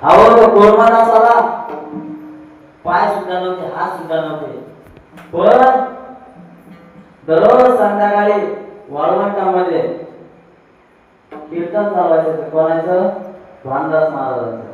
अहो तो कोरमादासाला पाय सुद्धा नव्हते, हात सुद्धा नव्हते, पण दररोज संध्याकाळी वाळवंटामध्ये कीर्तन चालवायचं. कोणाचं? भानदास महाराजांचं.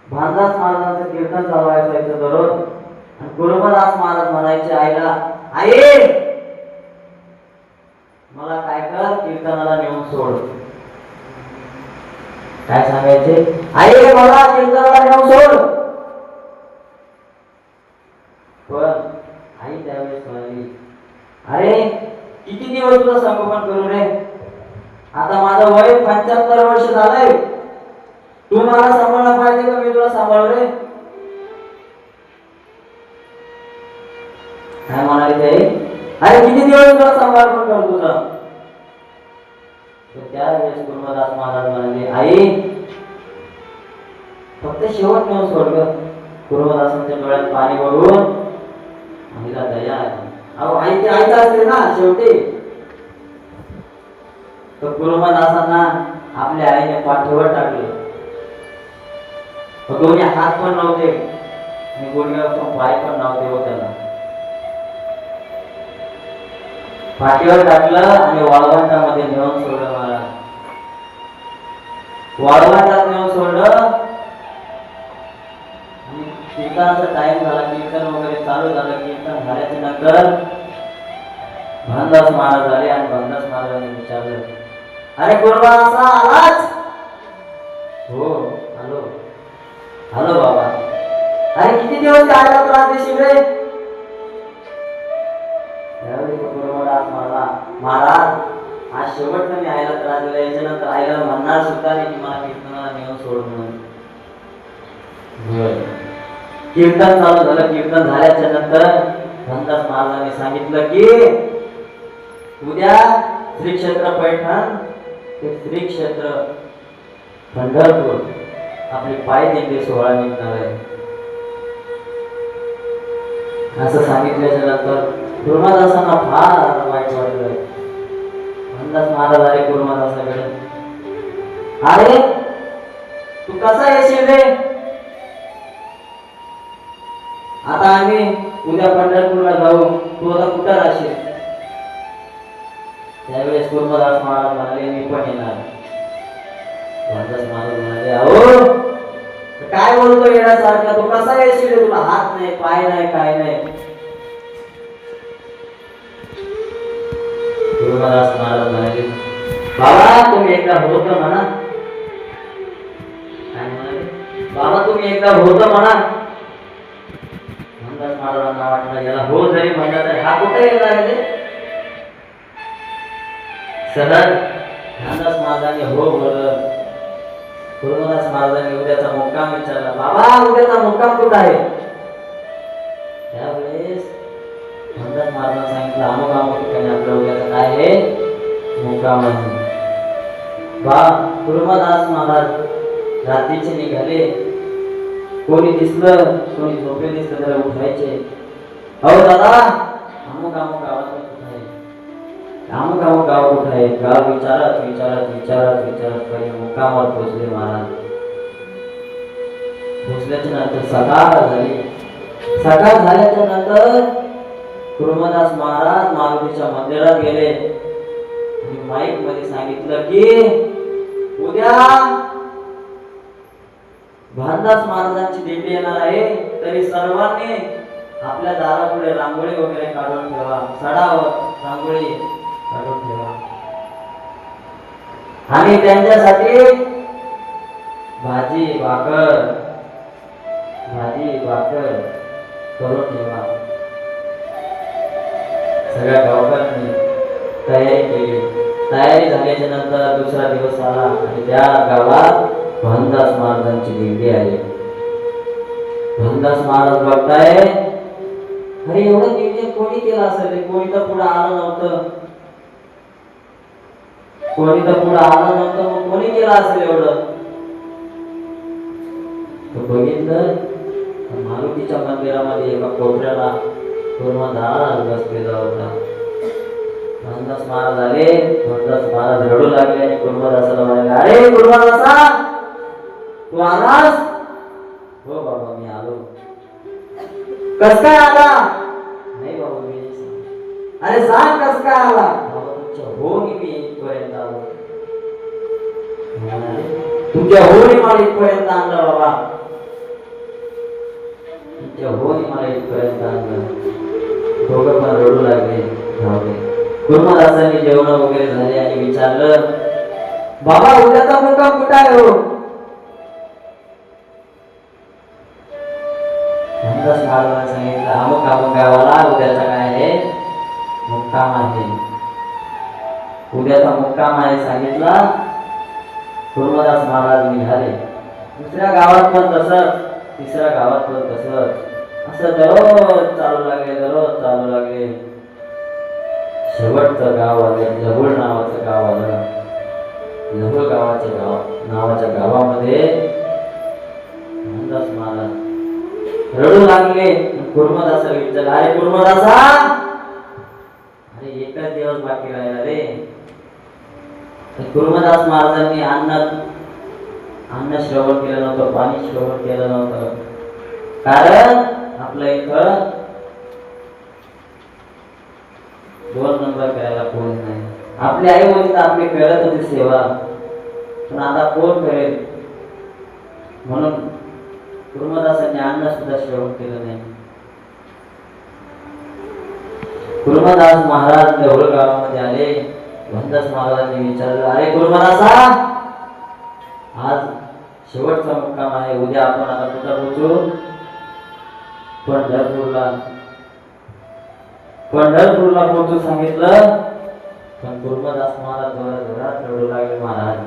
भानदास महाराजांचं कीर्तन चालवायचं दररोज. आणि गुरुदास महाराज म्हणायचे आईला, आई मला काय कर, कीर्तनाला नेऊन सोड. काय सांगायचे? आई मला कीर्तनाला नेऊन सोड. पण आई त्यावेळेस म्हणाली, अरे किती दिवस तुला संगोपन करू रे? आता माझं वय 75 वर्ष झालंय. तू मला सांभाळला पाहिजे का मी तुला सांभाळू रे? काय म्हणाले ते? अरे किती दिवस तुला सांभाळून कर तुझा? त्यावेळेस गुरुदास महाराज म्हणाले, आई फक्त शेवट नेऊन सोड ग. गुरुदासांच्या डोळ्यात पाणी बघून आईला दया आली. अहो आई ते आईच असते ना शेवटी. तर गुरुदासांना आपल्या आईने पाठीवर टाकले. दोन्ही हात पण नव्हते आणि गुडघ्यावर पाय पण नव्हते हो त्याला. पाठीवर टाकलं आणि वाळवंटामध्ये नेऊन सोडलं महाराज. वाळवंटात नेऊन सोडलं. कीर्तनाचा टाइम झाला, कीर्तन वगैरे चालू झालं. कीर्तन झाल्याच्या नंतर भानदास महाराज आले आणि भानदास महाराजांनी विचारलं, अरे गुरुदासा आलाच? हो आलो. आलो बाबा. अरे किती दिवस आला त्रास देशील रे? त्यावेळी गुरुदास महाराज आज शेवटचं मी आईला त्रास दिला, याच्यानंतर आईला म्हणणार सुद्धा नाही की मला कीर्तनाला नेऊन सोड म्हणून. कीर्तन चालू झालं. कीर्तन झाल्याच्या नंतर भानदास महाराजांनी सांगितलं की उद्या श्री क्षेत्र पैठण ते श्री क्षेत्र पंढरपूर आपली पाय दिंडी सोहळा निघणार आहे. असं सांगितल्याच्या नंतर गुरुदासांना फार वाईट वाटलं. भानदास महाराज आले गुरुदासाकडे, अरे तू कसा येशील रे? आता आम्ही उद्या पंढरपूरला जाऊ, तू आता कुठं राहशील? त्यावेळेस गुरुदास महाराज म्हणाले, मी पण येणार. भानदास महाराज म्हणाले, अहो काय बोलतो येण्यासारखा? तू कसा येशील? तुला हात नाही, पाय नाही, काय नाही. गुरुदास महाराज म्हणाले, बाबा तुम्ही एकदा होत म्हणा. काय म्हणाले? बाबा तुम्ही एकदा होत म्हणा. भानदास महाराजांना वाटलं याला हो जरी म्हणलं तरी हा कुठे येणार आहे? सरळ भानदास महाराजांनी हो बोललं. गुरुदास महाराजांनी उद्याचा मुक्काम विचारला. बाबा उद्याचा मुक्काम कुठं आहे? त्यावेळेस भानदास महाराजांनी सांगितलं, अमुक अमुक ठिकाणी आपल्या उद्याचा काय आहे? मुक्काम आहे. गुरुदास महाराज रात्रीचे निघाले. कोणी दिसलं, कोणी झोपे दिसलं त्याला उठायचे. अहो दादा अमुक अमुक गावात कुठं आहे? अमुक अमुक गाव कुठं आहे? गाव विचारत विचारत विचारत विचारत पहिले मुक्कामावर पोहोचले महाराज. पोहोचल्याच्या नंतर सकाळ झाली. सकाळ झाल्याच्या नंतर गुरुदास महाराज मारुतीच्या मंदिरात गेले आणि माईक मध्ये सांगितलं की उद्या भानदास महाराजांची दिंडी येणार आहे, तरी सर्वांनी आपल्या दारापुढे रांगोळी वगैरे काढून ठेवा, सडावर रांगोळी काढून ठेवा आणि त्यांच्यासाठी भाजी भाकर करून ठेवा. सगळ्या गावकऱ्यांनी तयारी केली. तयारी झाल्याच्या नंतर दुसरा दिवस आला आणि त्या गावात भानदास महाराजांची दिंडी आली. भानदास महाराज बघताय, अरे एवढं नियोजन कोणी केलं असेल? कोणी तर पुढे आलं नव्हतं. मग कोणी केलं असेल एवढं? बघितलं मारुतीच्या मंदिरामध्ये एका कोपऱ्याला गुरुदास बसलेला होता. भानदास महाराज आले. भानदास महाराज रडू लागले आणि गुरुदासाला म्हणाले, अरे गुरुदासा तू आलास? हो बाबा मी आलो. कस काय आला? नाही बाबा मी नाही सांगू. अरे सांग कस काय आला? बाबा तुमच्या होनी मी इथपर्यंत आलो. तुमच्या होनी मला इथपर्यंत आणलं बाबा. तुमच्या होनी मला इथपर्यंत आणलं. दोघं पण रडू लागले. गुरुमदासांनी जेवण वगैरे झाले आणि विचारलं, बाबा उद्याचा मुक्काम कुठं आहे हो? म्हणूनच महाराजांनी सांगितलं अमुक अमुक गावाला उद्याचा काय आहे मुक्काम आहे. उद्याचा मुक्काम आहे सांगितला. गुरुमदास महाराज निघाले. दुसऱ्या गावात पण तसंच, तिसऱ्या गावात पण तसंच. असं दररोज चालू लागले, दररोज चालू लागले. शेवटचं गाव आलं, लहुळ नावाचं गाव आलं. लहुळ नावाच्या गावामध्ये म्हणूनच महाराज रडू लागले. गुरुमदासा विचारलं, अरे गुरुमदासा, अरे एकच दिवस बाकी राहिला रे. गुरुमदास महाराजांनी अन्न श्रवण केलं नव्हतं, पाणी श्रवण केलं नव्हतं. कारण आपल्या इथं 2 नंबर करायला कोण नाही. आपली आई होती तर आपली करत होती सेवा, पण आता कोण करेल? म्हणून गुरुमदासांनी अन्न सुद्धा श्रवण केलं नाही. गुरुमदास महाराज देवळ गावामध्ये आले. भंडास महाराजांनी विचारलं, अरे गुरुमदासा, आज शेवटचा मुक्काम आहे. उद्या आपण आता कुठं पोहोचू? पंढरपूरला पोहोचू सांगितलं. पण गुरुमदास महाराज जोरात रडू लागले. महाराज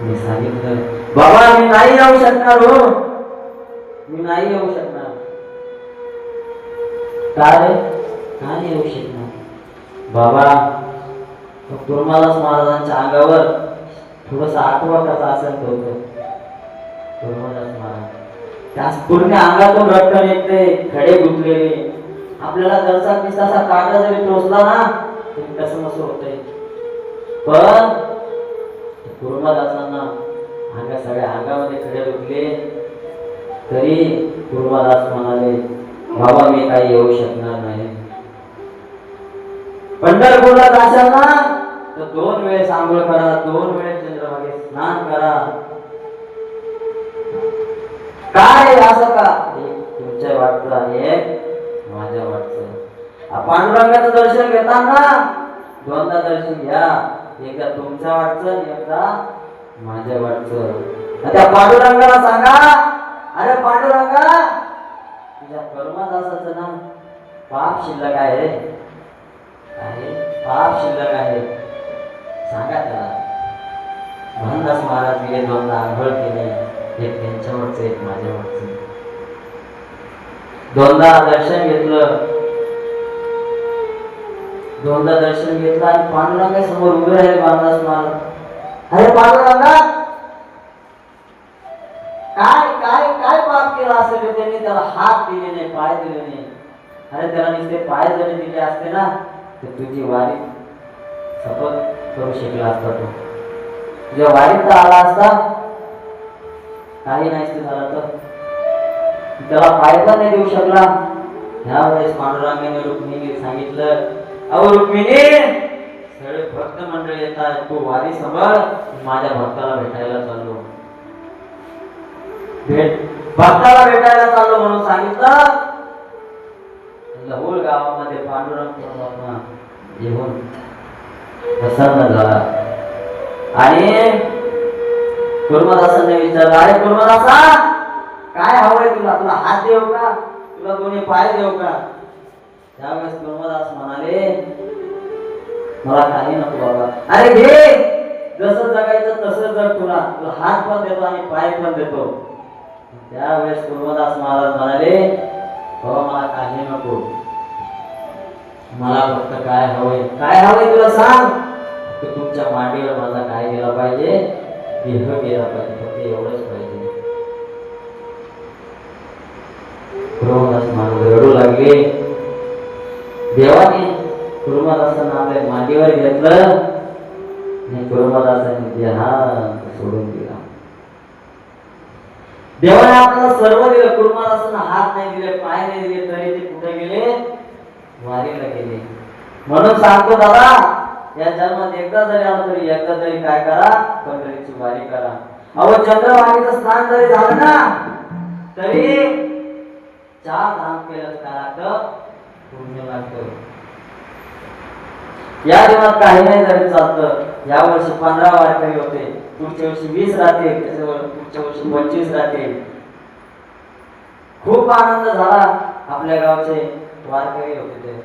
मी सांगितलं, बाबा मी नाही येऊ शकणार हो, मी नाही येऊ शकणार. काय नाही येऊ शकणार बाबा? गुरुमदास महाराजांच्या अंगावर थोडस आठवटाचं आसन होतं. गुरुमदास महाराज त्यास पूर्ण अंगातून रक्त निघते, खडे गुंतलेले. आपल्याला जरसा पिसाचा काटा जरी टोचला ना तरी कसं मस्त होतंय. पण गुरुमदासांना सगळ्या अंगामध्ये खडे गुंतले. तरी गुरुमदास म्हणाले, बाबा मी काही येऊ शकणार नाही. पंढरपूरला जाशाल ना तर 2 वेळेस आंघोळ करा, 2 वेळेस चंद्रभागेत स्नान करा. काय असं का? तुमच्या वाटचं आणि एक माझ्या वाटचं. पांडुरंगाचं दर्शन घेताना 2दा दर्शन घ्या. एकदा तुमच्या वाटचं आणि एकदा माझ्या वाटचं. त्या पांडुरंगाला सांगा, अरे पांडुरंगा, तुझ्या कर्मदासाचं ना पाप शिल्लक आहे, पाप शिल्लक आहे. सांगा त्याला. भंडास महाराज गेले, 2दा आंघोळ केली. एक त्यांच्यावरच, एक माझ्यावरच. 2दा दर्शन घेतलं. 2दा दर्शन घेतलं आणि पांडुरंगा समोर उभे राहिले भंडास महाराज. अरे पांडुरंगा, काय काय काय पाप केलं असेल त्यांनी? त्याला हात दिले नाही, पाय दिले नाही. अरे त्याला नुसते पाय जरी दिले असते ना तर तुझी वारी सफल करू शकला असता. तो तुझ्या वारीत आला असता. काही नाही झालं तर त्याला पाय पण नाही देऊ शकला. ह्या वेळेस पांडुरंगाने रुक्मिणीला सांगितलं, अहो रुक्मिणी, सगळे भक्त मंडळ येतात, तू वारी सांभाळ, माझ्या भक्ताला भेटायला चाललो. भक्ताला भेटायला चाललो म्हणून सांगितलं. लहुळ गावामध्ये पांडुरंग परमात्मा येऊन प्रसन्न झाला आणि गुरुमदासांनी विचारलं, अरे गुरुमदासा, काय हवंय तुला? तुला हात देऊ का? तुला दोन्ही पाय देऊ का? त्यावेळेस गुरुमदास म्हणाले, मला काही नको बाबा. अरे घे, जसं जगायचं तसं जग. तुला हात पण देतो आणि पाय पण देतो. त्यावेळेस गुरुमदास महाराज म्हणाले, बाबा मला काही नको, मला फक्त काय हवंय. काय हवंय तुला सांग. तुमच्या मांडीवर माझा काय गेला पाहिजे? देह गेला पाहिजे, फक्त एवढंच पाहिजे. गुरुमदास महाराज रडू लागले. देवाने गुरुमदासांना आपल्या मांडीवर घेतलं आणि गुरुमदासांनी देह सोडून दिला. देवाने आपल्याला सर्व दिलं, कुर्बान हात नाही दिले, पाय नाही दिले, तरी ते कुठे गेले? वारीला गेले. म्हणून सांगतो दादा, या जन्मात एकदा जरी आलो तरी एकदा तरी काय करा? पंढरीची वारी करा. अहो चंद्रभागेचं स्नान जरी झालं ना तरी 4 धाम केलं काय लागतं? पुण्य लागतं. या जीवनात काही नाही जरी चालतं. या वर्षी 15 वारकरी होते, पुढच्या वर्षी 20 राहतील, पुढच्या वर्षी 25 राहतील. खूप आनंद झाला. आपल्या गावचे वारकरी होते ते